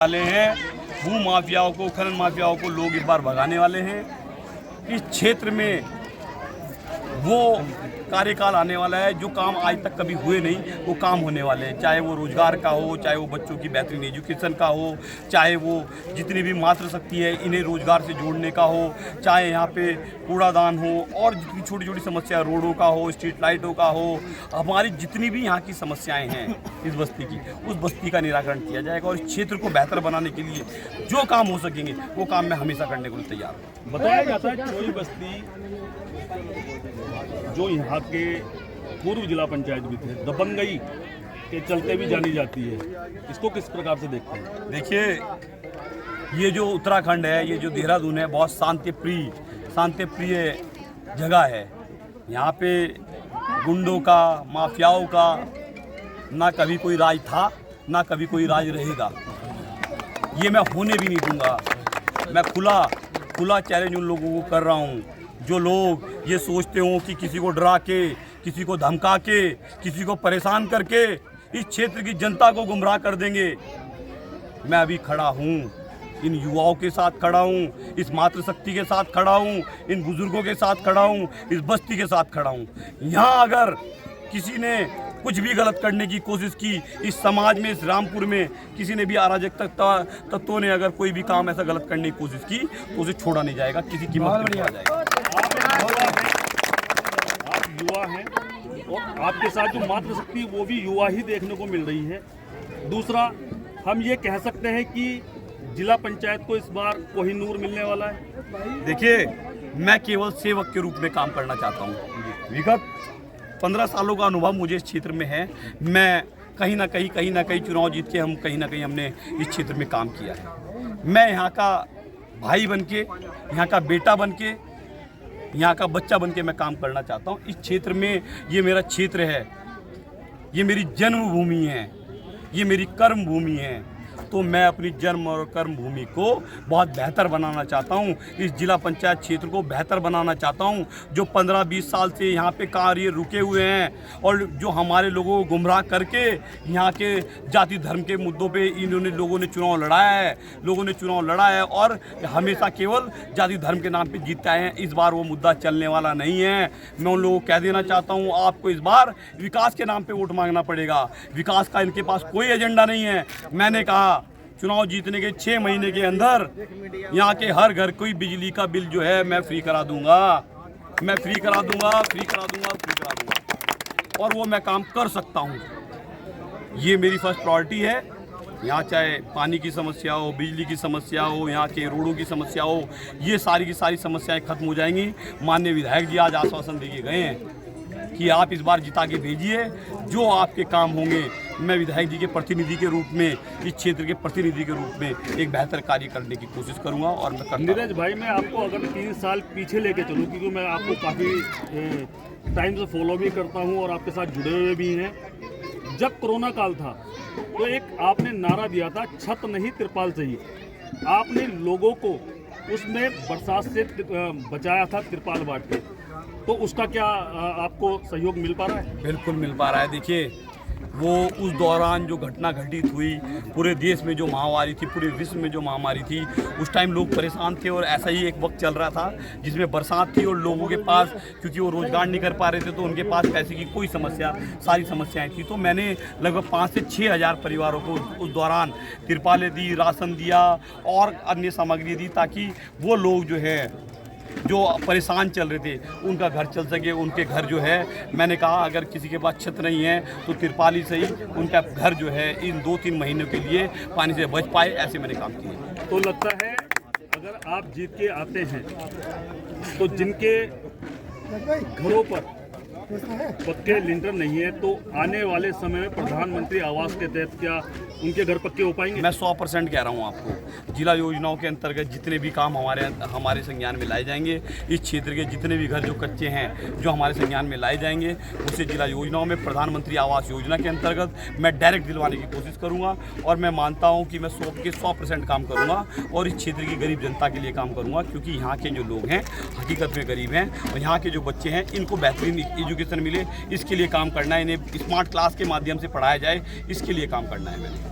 वाले हैं, भू माफियाओं को, खनन माफियाओं को लोग इस बार भगाने वाले हैं। इस क्षेत्र में वो कार्यकाल आने वाला है जो काम आज तक कभी हुए नहीं, वो काम होने वाले हैं। चाहे वो रोजगार का हो, चाहे वो बच्चों की बेहतरीन एजुकेशन का हो, चाहे वो जितनी भी मातृशक्ति है इन्हें रोजगार से जोड़ने का हो, चाहे यहाँ पे कूड़ादान हो और जितनी छोटी छोटी समस्या रोडों का हो, स्ट्रीट लाइटों का हो, हमारी जितनी भी यहाँ की समस्याएं हैं इस बस्ती की, उस बस्ती का निराकरण किया जाएगा। और इस क्षेत्र को बेहतर बनाने के लिए जो काम हो सकेंगे वो काम मैं हमेशा करने को तैयार हूँ। बताया जाता है चोई बस्ती जो यहाँ के पूर्व जिला पंचायत भी थे, दबंगई के चलते भी जानी जाती है, इसको किस प्रकार से देखते हैं? देखिए, ये जो उत्तराखंड है, ये जो देहरादून है, बहुत शांतिप्रिय जगह है। यहाँ पे गुंडों का, माफियाओं का ना कभी कोई राज था, ना कभी कोई राज रहेगा। ये मैं होने भी नहीं दूंगा। मैं खुला चैलेंज उन लोगों को कर रहा हूँ जो लोग ये सोचते हो कि किसी को डरा के, किसी को धमका के, किसी को परेशान करके इस क्षेत्र की जनता को गुमराह कर देंगे। मैं अभी खड़ा हूँ, इन युवाओं के साथ खड़ा हूँ, इस मातृशक्ति के साथ खड़ा हूँ, इन बुजुर्गों के साथ खड़ा हूँ, इस बस्ती के साथ खड़ा हूँ। यहाँ अगर किसी ने कुछ भी गलत करने की कोशिश की, इस समाज में, इस रामपुर में किसी ने भी अराजक तत्वों ने अगर कोई भी काम ऐसा गलत करने की कोशिश की तो उसे छोड़ा नहीं जाएगा, किसी कीमत पर छोड़ा जाएगा। आप युवा हैं और आपके साथ जो मातृशक्ति वो भी युवा ही देखने को मिल रही है। दूसरा, हम ये कह सकते हैं कि जिला पंचायत को इस बार कोहिनूर मिलने वाला है। देखिए, मैं केवल सेवक के रूप में काम करना चाहता हूँ। विगत 15 सालों का अनुभव मुझे इस क्षेत्र में है। मैं कहीं ना कहीं चुनाव जीत के कहीं ना कहीं हमने इस क्षेत्र में काम किया है। मैं यहाँ का भाई बन के, यहाँ का बेटा बन के, यहाँ का बच्चा बन के मैं काम करना चाहता हूँ। इस क्षेत्र में ये मेरा क्षेत्र है, ये मेरी जन्मभूमि है, ये मेरी कर्म भूमि है। तो मैं अपनी जन्म और कर्म भूमि को बहुत बेहतर बनाना चाहता हूँ। इस जिला पंचायत क्षेत्र को बेहतर बनाना चाहता हूँ। जो 15-20 साल से यहाँ पे कार्य रुके हुए हैं और जो हमारे लोगों को गुमराह करके यहाँ के जाति धर्म के मुद्दों पे लोगों ने चुनाव लड़ा है और हमेशा केवल जाति धर्म के नाम पे जीतते आए हैं। इस बार वो मुद्दा चलने वाला नहीं है। मैं उन लोगों को कह देना चाहता हूँ, आपको इस बार विकास के नाम पे वोट मांगना पड़ेगा। विकास का इनके पास कोई एजेंडा नहीं है। मैंने कहा चुनाव जीतने के 6 महीने के अंदर यहाँ के हर घर कोई बिजली का बिल जो है मैं फ्री करा दूंगा। और वो मैं काम कर सकता हूँ। ये मेरी फर्स्ट प्रायोरिटी है। यहाँ चाहे पानी की समस्या हो, बिजली की समस्या हो, यहाँ के रोडों की समस्या हो, ये सारी की सारी समस्याएं खत्म हो जाएंगी। माननीय विधायक जी आज आश्वासन देके गए हैं कि आप इस बार जिता के भेजिए, जो आपके काम होंगे मैं विधायक जी के प्रतिनिधि के रूप में, इस क्षेत्र के प्रतिनिधि के रूप में एक बेहतर कार्य करने की कोशिश करूंगा। और मैं नीरज भाई, मैं आपको अगर 3 साल पीछे लेके चलूँ, क्योंकि मैं आपको काफ़ी टाइम से फॉलो भी करता हूं और आपके साथ जुड़े हुए भी हैं। जब कोरोना काल था तो एक आपने नारा दिया था, छत नहीं तिरपाल चाहिए। आपने लोगों को उसमें बरसात से बचाया था तिरपाल बांट के, तो उसका क्या आपको सहयोग मिल पा रहा है? बिल्कुल मिल पा रहा है। देखिए, वो उस दौरान जो घटना घटित हुई, पूरे देश में जो महामारी थी, पूरे विश्व में जो महामारी थी, उस टाइम लोग परेशान थे और ऐसा ही एक वक्त चल रहा था जिसमें बरसात थी और लोगों के पास, क्योंकि वो रोजगार नहीं कर पा रहे थे, तो उनके पास पैसे की कोई समस्या, सारी समस्याएं थी। तो मैंने लगभग 5 से 6 हज़ार परिवारों को उस दौरान तिरपालें दी, राशन दिया और अन्य सामग्री दी, ताकि वो लोग जो परेशान चल रहे थे उनका घर चल सके। उनके घर जो है, मैंने कहा अगर किसी के पास छत नहीं है तो तिरपाल ही सही, उनका घर जो है इन 2-3 महीनों के लिए पानी से बच पाए, ऐसे मैंने काम किया। तो लगता है अगर आप जीत के आते हैं तो जिनके घरों पर पक्के लिंटर नहीं है, तो आने वाले समय में प्रधानमंत्री आवास के तहत क्या उनके घर पक्के हो पाएंगे? मैं 100% कह रहा हूँ आपको। जिला योजनाओं के अंतर्गत जितने भी काम हमारे संज्ञान में लाए जाएंगे, इस क्षेत्र के जितने भी घर जो कच्चे हैं जो हमारे संज्ञान में लाए जाएंगे, उसे जिला योजनाओं में प्रधानमंत्री आवास योजना के अंतर्गत मैं डायरेक्ट दिलवाने की कोशिश करूँगा। और मैं मानता हूँ कि मैं 100% काम करूँगा और इस क्षेत्र की गरीब जनता के लिए काम करूँगा, क्योंकि यहाँ के जो लोग हैं हकीकत में गरीब हैं और यहाँ के जो बच्चे हैं इनको बेहतरीन एजुकेशन मिले, इसके लिए काम करना है। इन्हें स्मार्ट क्लास के माध्यम से पढ़ाया जाए, इसके लिए काम करना है मैंने।